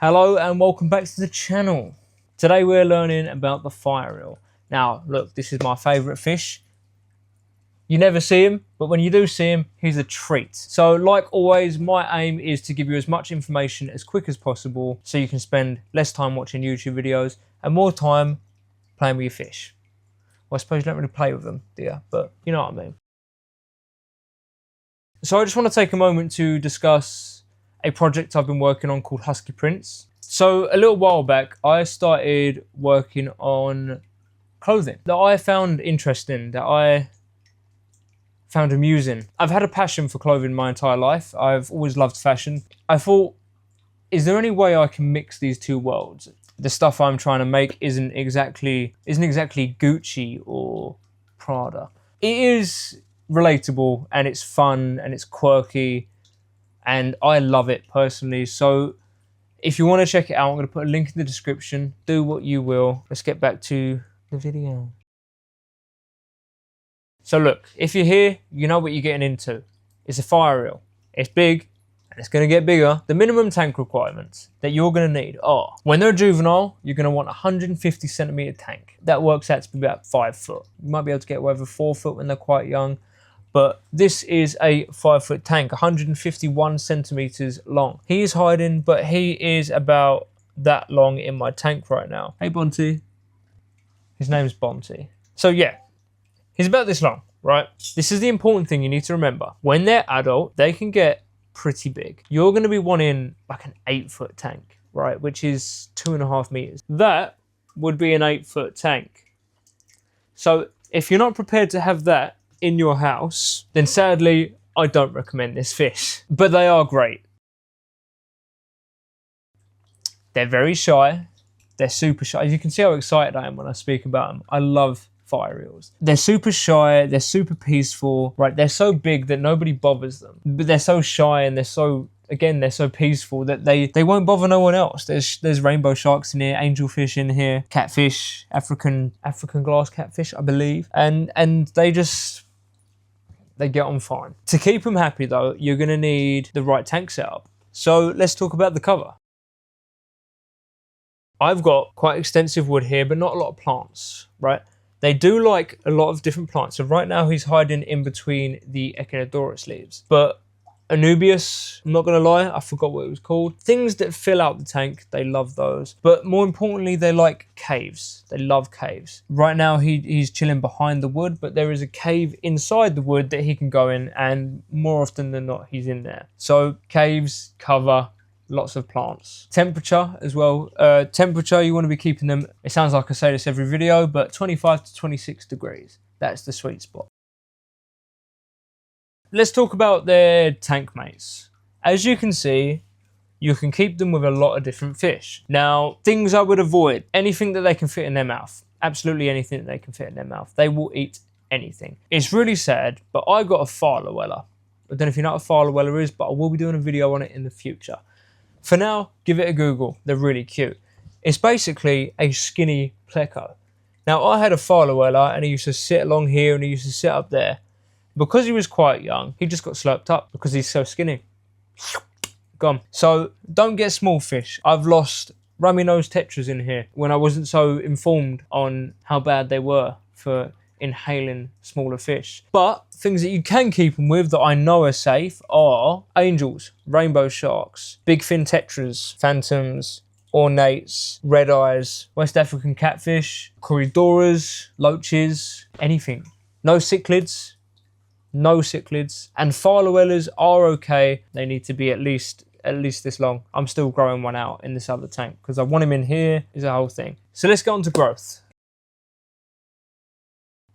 Hello and welcome back to the channel. Today we're learning about the fire eel. Now look, this is my favourite fish. You never see him, but when you do see him, he's a treat. So like always, my aim is to give you as much information as quick as possible so you can spend less time watching YouTube videos and more time playing with your fish. Well, I suppose you don't really play with them, do you? But you know what I mean. So I just want to take a moment to discuss a project I've been working on called Husky Prints. So a little while back, I started working on clothing that I found interesting, that I found amusing. I've had a passion for clothing my entire life. I've always loved fashion. I thought, is there any way I can mix these two worlds? The stuff I'm trying to make isn't exactly Gucci or Prada. It is relatable and it's fun and it's quirky and I love it personally. So if you want to check it out, I'm going to put a link in the description. Do what you will. Let's get back to the video. So look, if you're here, you know what you're getting into. It's a fire eel. It's big and it's going to get bigger. The minimum tank requirements that you're going to need are, when they're a juvenile, you're going to want a 150 centimeter tank. That works out to be about 5 foot. You might be able to get away with 4 foot when they're quite young. But this is a 5 foot tank, 151 centimeters long. He is hiding, but he is about that long in my tank right now. Hey, Bonty. His name's Bonty. So yeah, he's about this long, right? This is the important thing you need to remember. When they're adult, they can get pretty big. You're going to be wanting like an 8 foot tank, right? Which is 2.5 meters. That would be an 8 foot tank. So if you're not prepared to have that in your house, then sadly, I don't recommend this fish. But they are great. They're very shy. They're super shy. You can see how excited I am when I speak about them. I love fire eels. They're super shy. They're super peaceful, right? They're so big that nobody bothers them. But they're so shy and they're so peaceful that they won't bother no one else. There's rainbow sharks in here, angelfish in here, catfish, African glass catfish, I believe. And they get on fine. To keep them happy though, you're gonna need the right tank setup. So let's talk about the cover. I've got quite extensive wood here, but not a lot of plants, right? They do like a lot of different plants. So right now he's hiding in between the Echinodorus leaves. But Anubias, I'm not gonna lie, I forgot what it was called. Things that fill out the tank, they love those. But more importantly, they like caves. They love caves. Right now he's chilling behind the wood, but there is a cave inside the wood that he can go in, and more often than not, he's in there. So caves, cover, lots of plants. Temperature as well. Temperature, you want to be keeping them, it sounds like I say this every video, but 25 to 26 degrees. That's the sweet spot. Let's talk about their tank mates. As you can see, you can keep them with a lot of different fish. Now, things I would avoid, anything that they can fit in their mouth. Absolutely anything that they can fit in their mouth. They will eat anything. It's really sad, but I got a Farlowella. I don't know if you know what a Farlowella is, but I will be doing a video on it in the future. For now, give it a Google. They're really cute. It's basically a skinny pleco. Now, I had a Farlowella and he used to sit along here and he used to sit up there. Because he was quite young, he just got slurped up because he's so skinny. Gone. So don't get small fish. I've lost rummy-nosed tetras in here when I wasn't so informed on how bad they were for inhaling smaller fish. But things that you can keep them with that I know are safe are angels, rainbow sharks, big fin tetras, phantoms, ornates, red eyes, West African catfish, corridoras, loaches, anything. No cichlids. No cichlids, and Farlowellas are okay. They need to be at least this long. I'm still growing one out in this other tank because I want him in here, is a whole thing. So let's get on to growth.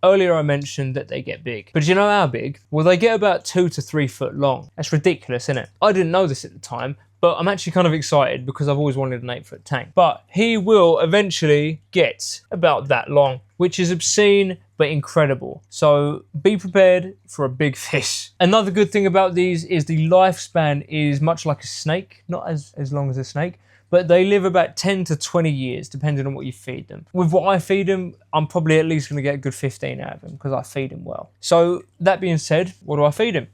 Earlier I mentioned that they get big, but do you know how big? Well, they get about 2 to 3 foot long. That's ridiculous, isn't it? I didn't know this at the time, but I'm actually kind of excited because I've always wanted an 8 foot tank. But he will eventually get about that long, which is obscene, but incredible. So be prepared for a big fish. Another good thing about these is the lifespan is much like a snake, not as long as a snake, but they live about 10 to 20 years, depending on what you feed them. With what I feed them, I'm probably at least gonna get a good 15 out of them because I feed them well. So that being said, what do I feed them?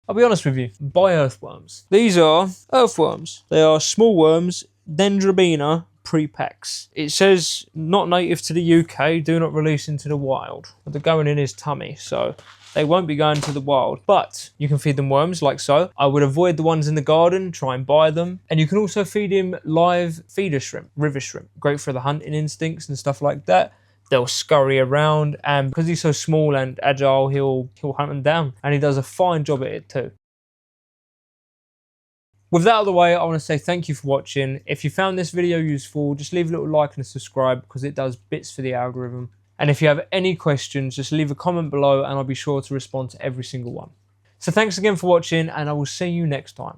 I'll be honest with you, buy earthworms. These are earthworms. They are small worms, Dendrobina prepex. It says not native to the UK, do not release into the wild. But they're going in his tummy, so they won't be going to the wild. But you can feed them worms like so. I would avoid the ones in the garden, try and buy them. And you can also feed him live feeder shrimp, river shrimp. Great for the hunting instincts and stuff like that. They'll scurry around, and because he's so small and agile, he'll hunt them down, and he does a fine job at it too. With that out of the way, I want to say thank you for watching. If you found this video useful, just leave a little like and a subscribe because it does bits for the algorithm. And if you have any questions, just leave a comment below and I'll be sure to respond to every single one. So thanks again for watching, and I will see you next time.